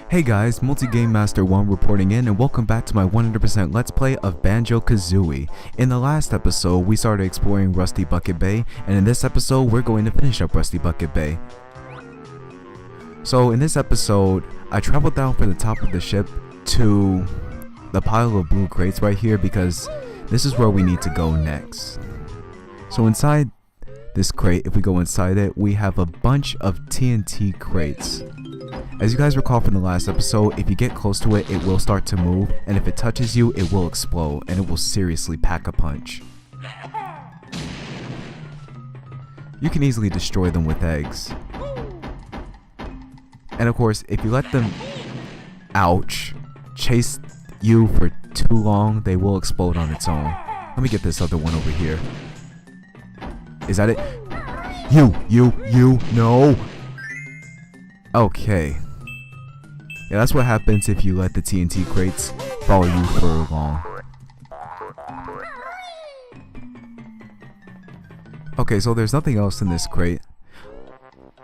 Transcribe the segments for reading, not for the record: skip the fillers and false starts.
Hey guys, Multi-Game Master 1 reporting in, and welcome back to my 100% Let's Play of Banjo-Kazooie. In the last episode, we started exploring Rusty Bucket Bay, and in this episode, we're going to finish up Rusty Bucket Bay. So in this episode, I traveled down from the top of the ship to the pile of blue crates right here because this is where we need to go next. So inside this crate, if we go inside it, we have a bunch of TNT crates. As you guys recall from the last episode, if you get close to it, it will start to move, and if it touches you, it will explode, and it will seriously pack a punch. You can easily destroy them with eggs. And of course, if you let them, chase you for too long, they will explode on its own. Let me get this other one over here. Is that it? You, no! Okay. Yeah, that's what happens if you let the TNT crates follow you for long. Okay, so there's nothing else in this crate.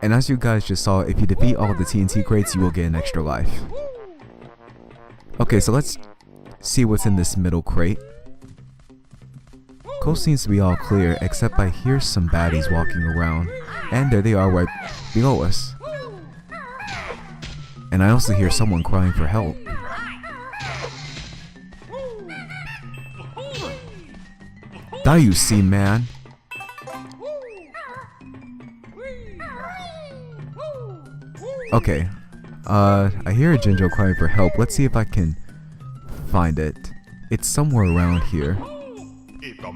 And as you guys just saw, if you defeat all the TNT crates, you will get an extra life. Okay, so let's see what's in this middle crate. Coast seems to be all clear, except I hear some baddies walking around. And there they are right below us. And I also hear someone crying for help. Die, you see, man. Okay. I hear a Jinjo crying for help. Let's see if I can find it. It's somewhere around here.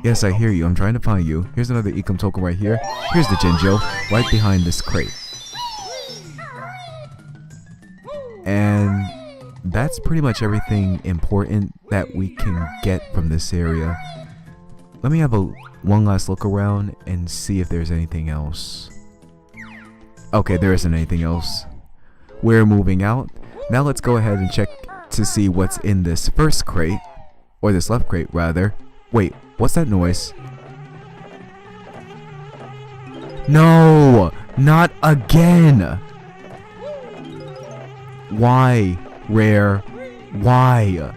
Yes, I hear you. I'm trying to find you. Here's another Ecom token right here. Here's the Jinjo, right behind this crate. And that's pretty much everything important that we can get from this area. Let me have one last look around and see if there's anything else. Okay, there isn't anything else. We're moving out. Now let's go ahead and check to see what's in this first crate. Or this left crate, rather. Wait, what's that noise? No! Not again! Why, Rare? Why?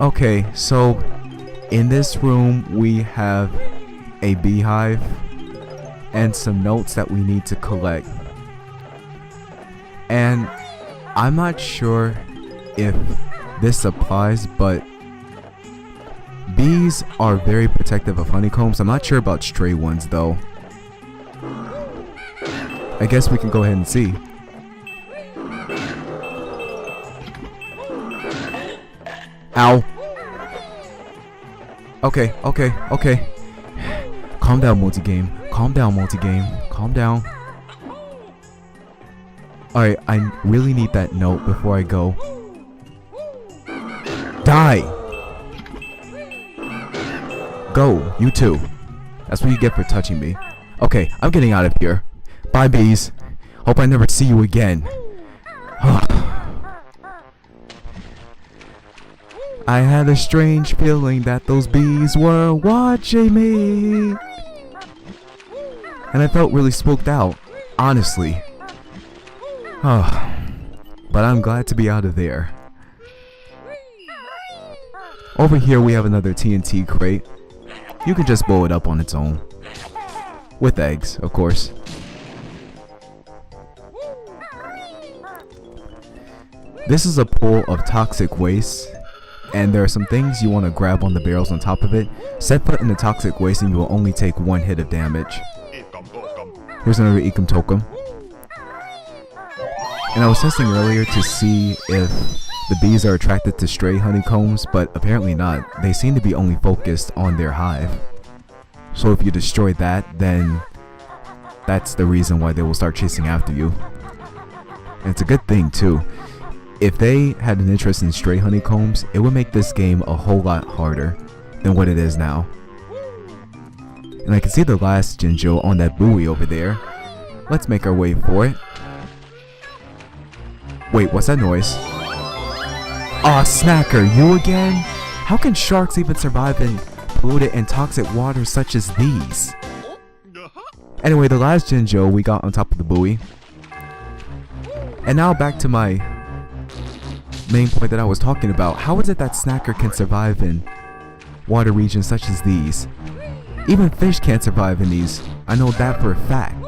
Okay, so in this room we have a beehive and some notes that we need to collect. And I'm not sure if this applies, but bees are very protective of honeycombs. I'm not sure about stray ones though. I guess we can go ahead and see. Ow. Okay. Calm down, multi-game. Calm down, multi-game. Calm down. Alright, I really need that note before I go. Die! Go, you too. That's what you get for touching me. Okay, I'm getting out of here. Bye, bees. Hope I never see you again. I had a strange feeling that those bees were watching me. And I felt really spooked out, honestly. But I'm glad to be out of there. Over here we have another TNT crate. You can just blow it up on its own. With eggs, of course. This is a pool of toxic waste, and there are some things you want to grab on the barrels on top of it. Set foot in the toxic waste and you will only take one hit of damage. Here's another Ecom token. And I was testing earlier to see if the bees are attracted to stray honeycombs, but apparently not. They seem to be only focused on their hive. So if you destroy that, then that's the reason why they will start chasing after you. And it's a good thing too. If they had an interest in stray honeycombs, it would make this game a whole lot harder than what it is now. And I can see the last Jinjo on that buoy over there. Let's make our way for it. Wait, what's that noise? Aw, Snacker, you again? How can sharks even survive in polluted and toxic waters such as these? Anyway, the last Jinjo we got on top of the buoy And now back to my main point that I was talking about. How is it that Snacker can survive in water regions such as these? Even fish can't survive in these. I know that for a fact.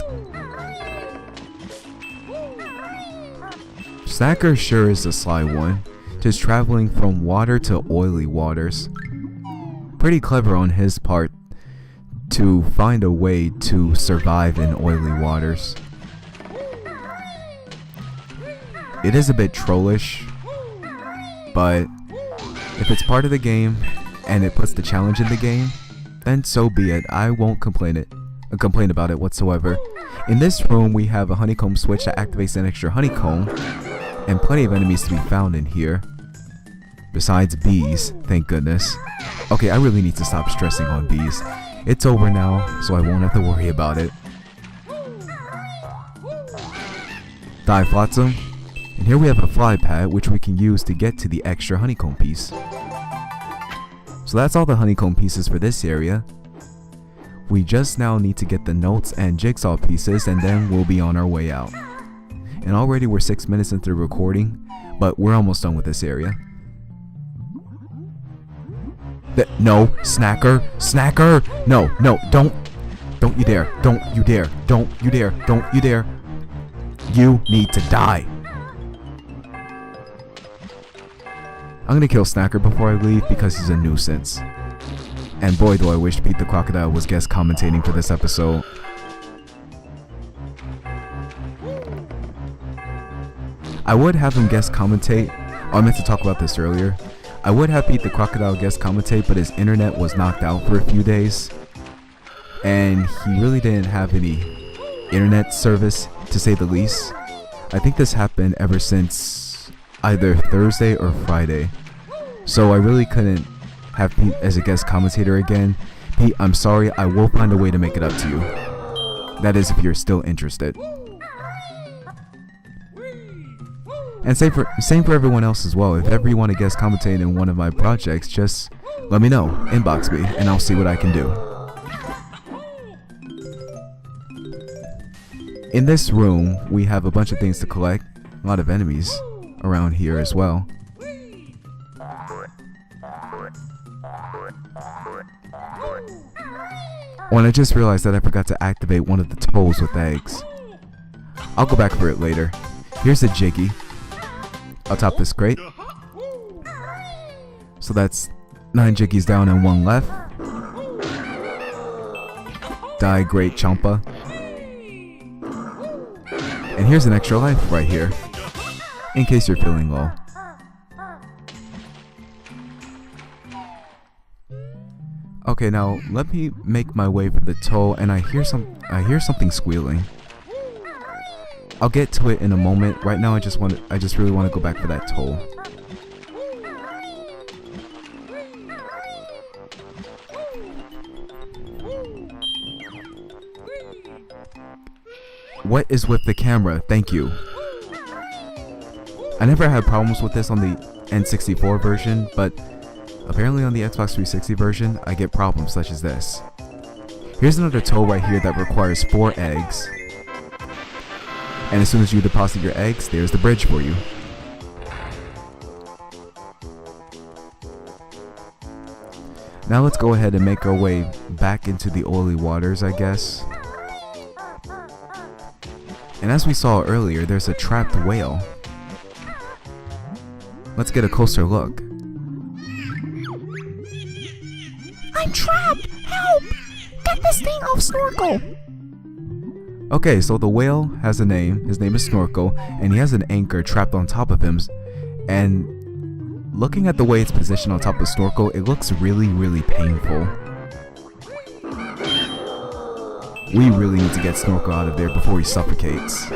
Snacker sure is a sly one, just traveling from water to oily waters. Pretty clever on his part to find a way to survive in oily waters. It is a bit trollish, but if it's part of the game and it puts the challenge in the game, then so be it. I won't complain about it whatsoever. In this room we have a honeycomb switch that activates an extra honeycomb, and plenty of enemies to be found in here. Besides bees, thank goodness. Okay, I really need to stop stressing on bees. It's over now, so I won't have to worry about it. Die Flotsam. And here we have a fly pad, which we can use to get to the extra honeycomb piece. So that's all the honeycomb pieces for this area. We just now need to get the notes and jigsaw pieces, and then we'll be on our way out. And already we're 6 minutes into the recording, but we're almost done with this area. No, Snacker, no, don't you dare, don't you dare, don't you dare, don't you dare. You need to die. I'm gonna kill Snacker before I leave because he's a nuisance. And boy do I wish Pete the Crocodile was guest commentating for this episode. I would have him guest commentate. I meant to talk about this earlier. I would have Pete the Crocodile guest commentate, but his internet was knocked out for a few days. And he really didn't have any internet service, to say the least. I think this happened ever since either Thursday or Friday. So I really couldn't have Pete as a guest commentator again. Pete, I'm sorry, I will find a way to make it up to you. That is, if you're still interested. And same for everyone else as well. If ever you want to guest commentate in one of my projects, just let me know, inbox me, and I'll see what I can do. In this room, we have a bunch of things to collect, a lot of enemies around here as well. Oh, and I just realized that I forgot to activate one of the toes with eggs. I'll go back for it later. Here's a Jiggy. I'll top this crate. So that's 9 Jiggies down and 1 left. Die, Great Champa. And here's an extra life right here, in case you're feeling low. Okay, now let me make my way for the toe, and I hear something squealing. I'll get to it in a moment. Right now I just really want to go back for that toe. What is with the camera? Thank you. I never had problems with this on the N64 version, but apparently on the Xbox 360 version, I get problems such as this. Here's another toe right here that requires 4 eggs. And as soon as you deposit your eggs, there's the bridge for you. Now let's go ahead and make our way back into the oily waters, I guess. And as we saw earlier, there's a trapped whale. Let's get a closer look. I'm trapped! Help! Get this thing off Snorkel! Okay, so the whale has a name. His name is Snorkel, and he has an anchor trapped on top of him. And looking at the way it's positioned on top of Snorkel, it looks really, really painful. We really need to get Snorkel out of there before he suffocates.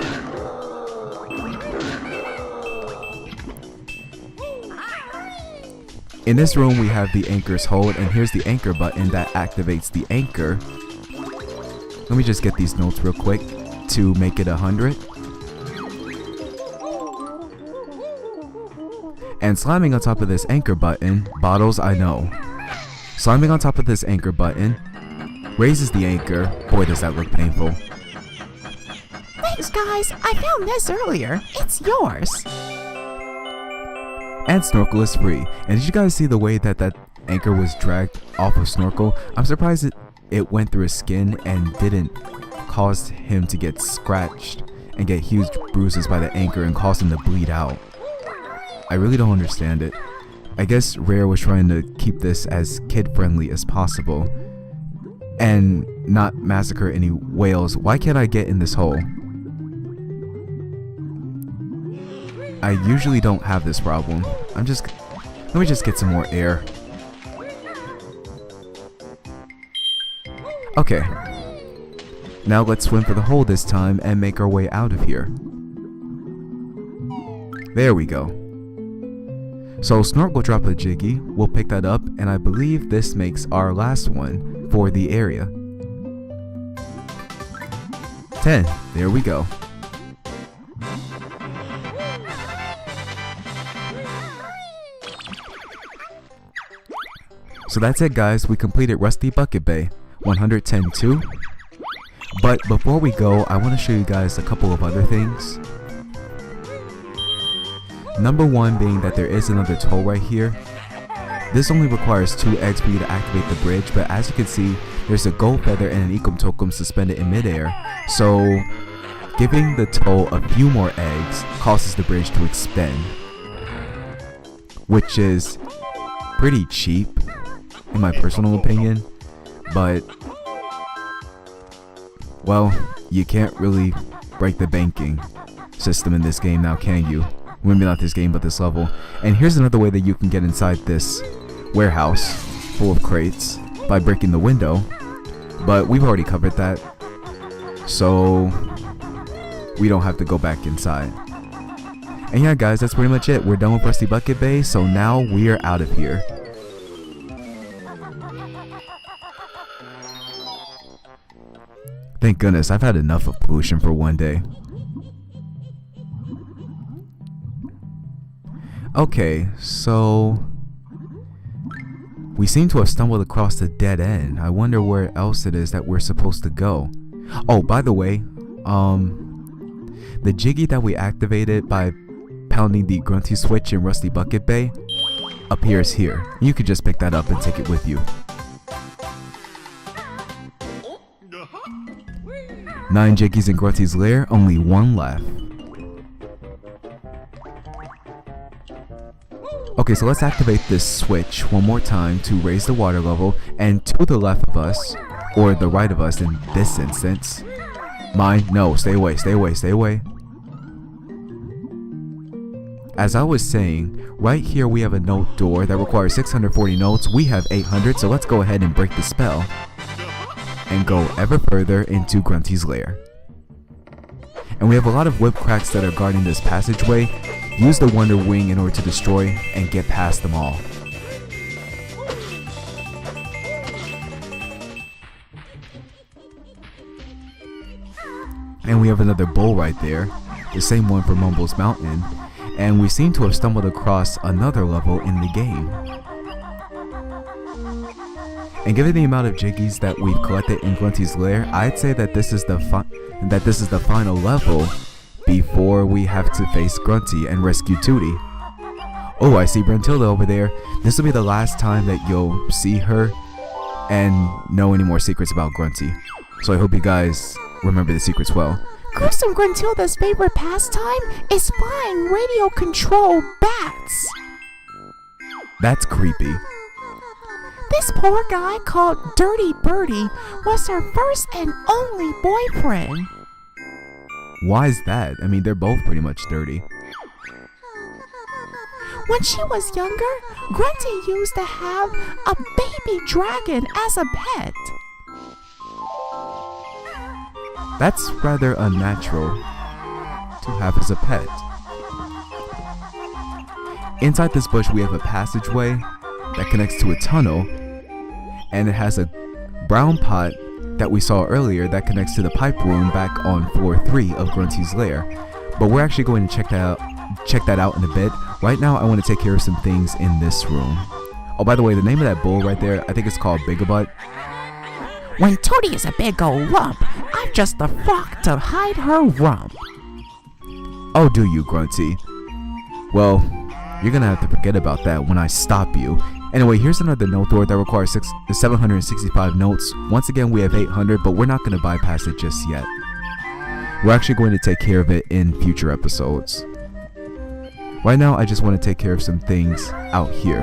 In this room we have the anchor's hold, and here's the anchor button that activates the anchor. Let me just get these notes real quick to make it 100. And slamming on top of this anchor button, bottles I know. Slamming on top of this anchor button raises the anchor. Boy, does that look painful. Thanks Guys, I found this earlier. It's yours. And Snorkel is free. And did you guys see the way that that anchor was dragged off of Snorkel? I'm surprised it went through his skin and didn't cause him to get scratched and get huge bruises by the anchor and cause him to bleed out. I really don't understand it. I guess Rare was trying to keep this as kid-friendly as possible and not massacre any whales. Why can't I get in this hole? I usually don't have this problem. Let me just get some more air. Okay. Now let's swim for the hole this time and make our way out of here. There we go. So Snorkel dropped a Jiggy, we'll pick that up, and I believe this makes our last one for the area. 10, there we go. So that's it guys, we completed Rusty Bucket Bay, 110-2. But before we go, I want to show you guys a couple of other things. Number one being that there is another toll right here. This only requires 2 eggs for you to activate the bridge, but as you can see, there's a gold feather and an ecom token suspended in midair. So giving the toll a few more eggs causes the bridge to extend, which is pretty cheap in my personal opinion, but well, you can't really break the banking system in this game now, can you? Maybe not this game, but this level. And here's another way that you can get inside this warehouse full of crates, by breaking the window, but we've already covered that, so we don't have to go back inside. And yeah guys, that's pretty much it. We're done with Rusty Bucket Bay, so now we're out of here. Thank goodness, I've had enough of pollution for one day. Okay, so we seem to have stumbled across a dead end. I wonder where else it is that we're supposed to go. Oh, by the way, the Jiggy that we activated by pounding the Grunty switch in Rusty Bucket Bay appears here. You could just pick that up and take it with you. 9 Jiggies in Grunty's lair, only 1 left. Okay, so let's activate this switch one more time to raise the water level, and to the left of us, or the right of us in this instance. Mine, no, stay away, stay away, stay away. As I was saying, right here we have a note door that requires 640 notes. We have 800, so let's go ahead and break the spell and go ever further into Grunty's lair. And we have a lot of whip cracks that are guarding this passageway. Use the Wonder Wing in order to destroy and get past them all. And we have another bull right there, the same one for Mumble's Mountain, and we seem to have stumbled across another level in the game. And given the amount of Jiggies that we've collected in Grunty's lair, I'd say that this is the final level before we have to face Grunty and rescue Tootie. Oh, I see Brentilda over there. This will be the last time that you'll see her and know any more secrets about Grunty. So I hope you guys remember the secrets well. Gruesome Gruntilda's favorite pastime is flying radio-controlled bats. That's creepy. This poor guy called Dirty Birdie was her first and only boyfriend. Why is that? I mean, they're both pretty much dirty. When she was younger, Grunty used to have a baby dragon as a pet. That's rather unnatural to have as a pet. Inside this bush we have a passageway that connects to a tunnel, and it has a brown pot that we saw earlier that connects to the pipe room back on floor 3 of Grunty's lair. But we're actually going to check that out in a bit. Right now I want to take care of some things in this room. Oh, by the way, the name of that bull right there, I think it's called Bigabutt. When Tootie is a big old lump, I'm just the frog to hide her rump. Oh, do you, Grunty? Well, you're gonna have to forget about that when I stop you. Anyway, here's another note door that requires 765 notes. Once again, we have 800, but we're not gonna bypass it just yet. We're actually going to take care of it in future episodes. Right now, I just want to take care of some things out here.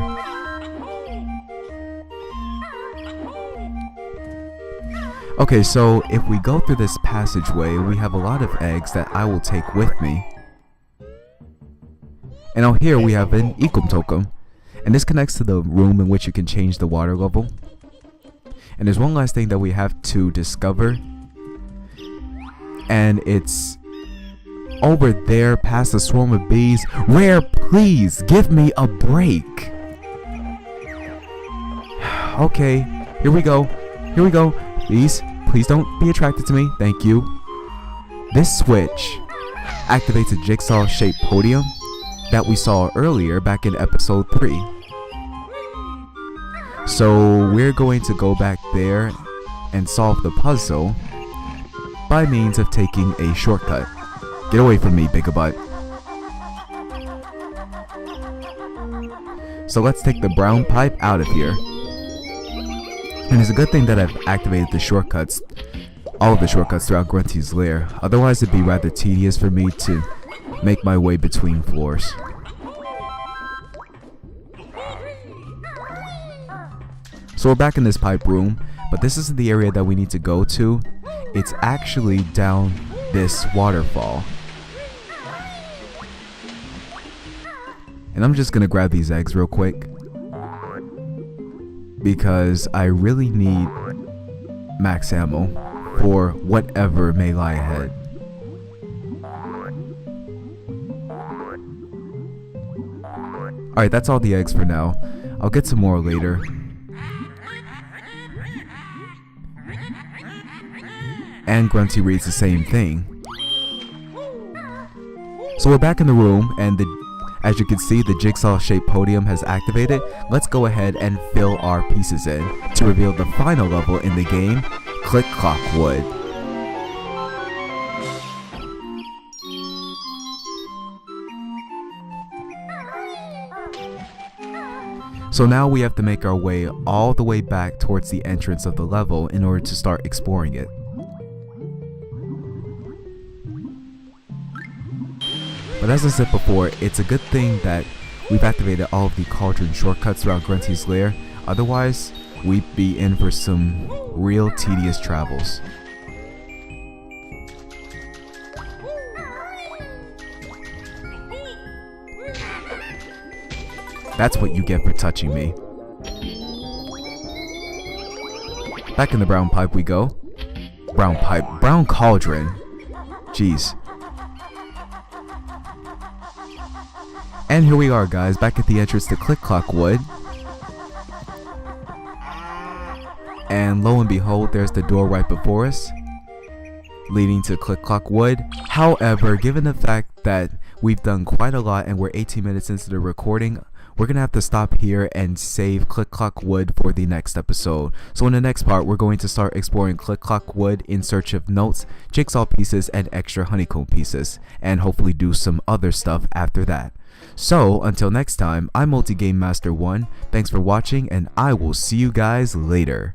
Okay, so if we go through this passageway, we have a lot of eggs that I will take with me. And out here we have an Ecom Token, and this connects to the room in which you can change the water level. And there's one last thing that we have to discover, and it's over there past the swarm of bees. Rare, please give me a break. Okay, here we go. Here we go. Bees, please don't be attracted to me. Thank you. This switch activates a jigsaw-shaped podium that we saw earlier back in episode 3. So we're going to go back there and solve the puzzle by means of taking a shortcut. Get away from me, Bigabutt. So let's take the brown pipe out of here. And it's a good thing that I've activated the shortcuts, all of the shortcuts throughout Grunty's lair. Otherwise it'd be rather tedious for me to make my way between floors. So we're back in this pipe room, but this isn't the area that we need to go to. It's actually down this waterfall. And I'm just gonna grab these eggs real quick, because I really need max ammo for whatever may lie ahead. Alright, that's all the eggs for now. I'll get some more later. And Grunty reads the same thing. So we're back in the room, and as you can see, the jigsaw-shaped podium has activated. Let's go ahead and fill our pieces in to reveal the final level in the game, Click Clock Wood. So now we have to make our way all the way back towards the entrance of the level in order to start exploring it. But as I said before, it's a good thing that we've activated all of the cauldron shortcuts throughout Grunty's lair. Otherwise, we'd be in for some real tedious travels. That's what you get for touching me. Back in the brown pipe we go. Brown pipe. Brown cauldron. Jeez. And here we are, guys, back at the entrance to Click Clock Wood. And lo and behold, there's the door right before us, leading to Click Clock Wood. However, given the fact that we've done quite a lot and we're 18 minutes into the recording, we're gonna have to stop here and save Click Clock Wood for the next episode. So in the next part, we're going to start exploring Click Clock Wood in search of notes, jigsaw pieces, and extra honeycomb pieces, and hopefully do some other stuff after that. So until next time, I'm Multi Game Master 1. Thanks for watching, and I will see you guys later.